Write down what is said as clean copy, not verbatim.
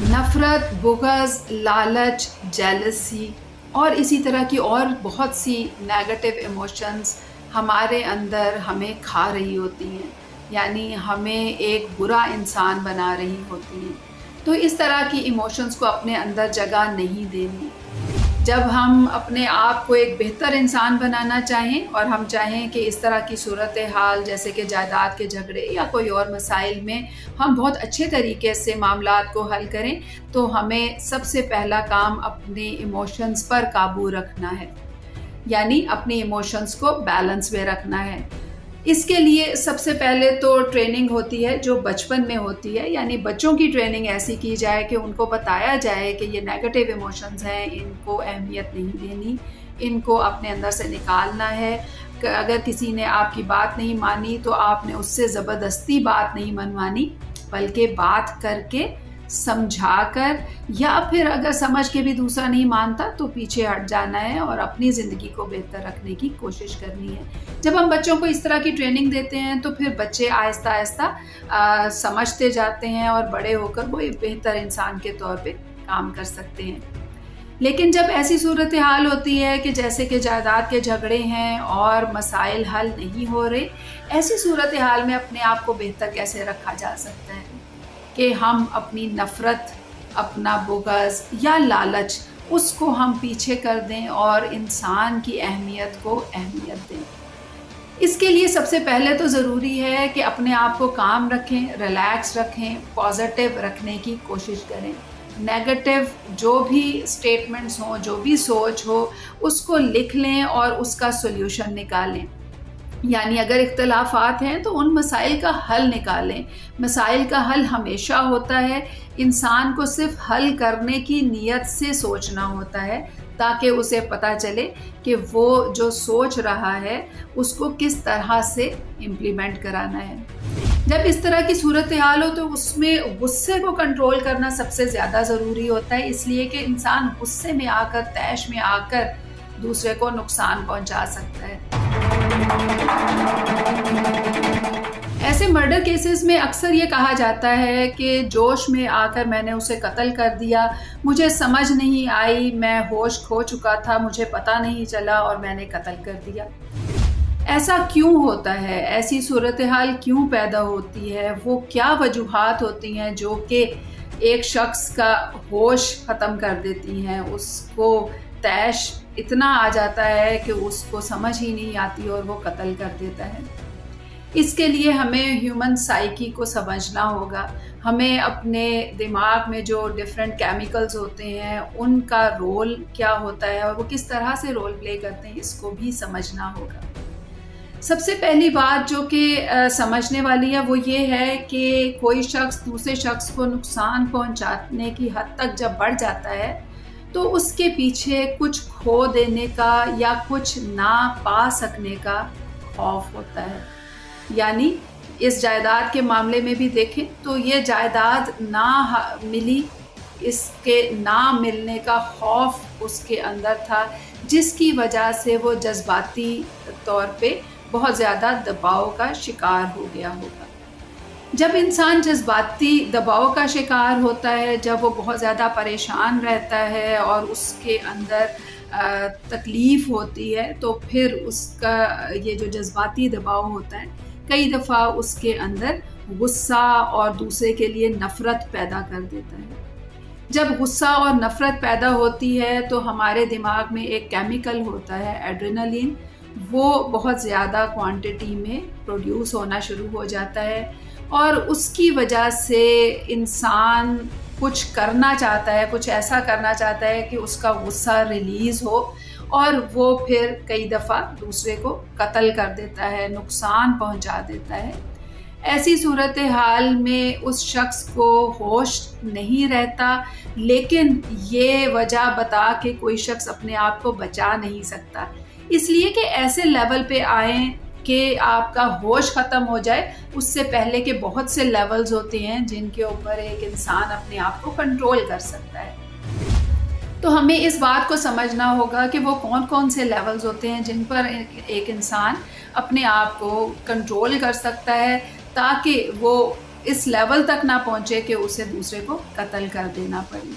नफ़रत, बुग़्ज़, लालच, जेलसी और इसी तरह की और बहुत सी नेगेटिव इमोशंस हमारे अंदर हमें खा रही होती हैं, यानी हमें एक बुरा इंसान बना रही होती हैं। तो इस तरह की इमोशंस को अपने अंदर जगह नहीं देनी। जब हम अपने आप को एक बेहतर इंसान बनाना चाहें और हम चाहें कि इस तरह की सूरत हाल जैसे कि जायदाद के झगड़े या कोई और मसाइल में हम बहुत अच्छे तरीके से मामलात को हल करें, तो हमें सबसे पहला काम अपने इमोशंस पर काबू रखना है, यानी अपने इमोशंस को बैलेंस में रखना है। इसके लिए सबसे पहले तो ट्रेनिंग होती है जो बचपन में होती है, यानी बच्चों की ट्रेनिंग ऐसी की जाए कि उनको बताया जाए कि ये नेगेटिव इमोशंस हैं, इनको अहमियत नहीं देनी, इनको अपने अंदर से निकालना है। अगर किसी ने आपकी बात नहीं मानी तो आपने उससे ज़बरदस्ती बात नहीं मनवानी, बल्कि बात करके समझा कर, या फिर अगर समझ के भी दूसरा नहीं मानता तो पीछे हट जाना है और अपनी ज़िंदगी को बेहतर रखने की कोशिश करनी है। जब हम बच्चों को इस तरह की ट्रेनिंग देते हैं तो फिर बच्चे आहिस्ता आहिस्ता समझते जाते हैं और बड़े होकर वो एक बेहतर इंसान के तौर पे काम कर सकते हैं। लेकिन जब ऐसी सूरत हाल होती है कि जैसे कि जायदाद के झगड़े हैं और मसाइल हल नहीं हो रहे, ऐसी सूरत हाल में अपने आप को बेहतर कैसे रखा जा सकता है कि हम अपनी नफ़रत, अपना बुग़्ज़ या लालच, उसको हम पीछे कर दें और इंसान की अहमियत को अहमियत दें। इसके लिए सबसे पहले तो ज़रूरी है कि अपने आप को काम रखें, रिलैक्स रखें, पॉजिटिव रखने की कोशिश करें। नेगेटिव जो भी स्टेटमेंट्स हों, जो भी सोच हो, उसको लिख लें और उसका सॉल्यूशन निकालें। यानी अगर इख्तिलाफ़ात हैं तो उन मसाइल का हल निकालें। मसाइल का हल हमेशा होता है, इंसान को सिर्फ हल करने की नीयत से सोचना होता है, ताकि उसे पता चले कि वो जो सोच रहा है उसको किस तरह से इम्प्लीमेंट कराना है। जब इस तरह की सूरत हाल हो तो उसमें गुस्से को कंट्रोल करना सबसे ज़्यादा ज़रूरी होता है, इसलिए कि इंसान गुस्से में आकर, तैश में आकर दूसरे को नुकसान पहुंचा सकता है। ऐसे मर्डर केसेस में अक्सर ये कहा जाता है कि जोश में आकर मैंने उसे कत्ल कर दिया, मुझे समझ नहीं आई, मैं होश खो चुका था, मुझे पता नहीं चला और मैंने कत्ल कर दिया। ऐसा क्यों होता है? ऐसी सूरत हाल क्यों पैदा होती है? वो क्या वजूहात होती हैं जो कि एक शख्स का होश ख़त्म कर देती हैं, उसको तैश इतना आ जाता है कि उसको समझ ही नहीं आती और वो कत्ल कर देता है। इसके लिए हमें ह्यूमन साइकी को समझना होगा, हमें अपने दिमाग में जो डिफरेंट केमिकल्स होते हैं उनका रोल क्या होता है और वो किस तरह से रोल प्ले करते हैं, इसको भी समझना होगा। सबसे पहली बात जो कि समझने वाली है वो ये है कि कोई शख्स दूसरे शख्स को नुकसान पहुंचाने की हद तक जब बढ़ जाता है तो उसके पीछे कुछ खो देने का या कुछ ना पा सकने का खौफ होता है। यानी इस जायदाद के मामले में भी देखें तो ये जायदाद ना मिली, इसके ना मिलने का खौफ उसके अंदर था, जिसकी वजह से वो जज्बाती तौर पे बहुत ज़्यादा दबाव का शिकार हो गया होगा। जब इंसान जज्बाती दबाव का शिकार होता है, जब वो बहुत ज़्यादा परेशान रहता है और उसके अंदर तकलीफ़ होती है, तो फिर उसका ये जो जज्बाती दबाव होता है कई दफ़ा उसके अंदर गुस्सा और दूसरे के लिए नफ़रत पैदा कर देता है। जब गुस्सा और नफ़रत पैदा होती है तो हमारे दिमाग में एक केमिकल होता है एड्रेनलिन, वो बहुत ज़्यादा क्वांटिटी में प्रोड्यूस होना शुरू हो जाता है और उसकी वजह से इंसान कुछ करना चाहता है, कुछ ऐसा करना चाहता है कि उसका गुस्सा रिलीज़ हो और वो फिर कई दफ़ा दूसरे को कत्ल कर देता है, नुकसान पहुंचा देता है। ऐसी सूरत हाल में उस शख्स को होश नहीं रहता, लेकिन ये वजह बता के कोई शख्स अपने आप को बचा नहीं सकता, इसलिए कि ऐसे लेवल पे आएँ कि आपका होश ख़त्म हो जाए, उससे पहले के बहुत से लेवल्स होते हैं जिनके ऊपर एक इंसान अपने आप को कंट्रोल कर सकता है। तो हमें इस बात को समझना होगा कि वो कौन कौन से लेवल्स होते हैं जिन पर एक इंसान अपने आप को कंट्रोल कर सकता है, ताकि वो اس لیول تک نہ پہنچے کہ اسے دوسرے کو قتل کر دینا پڑے۔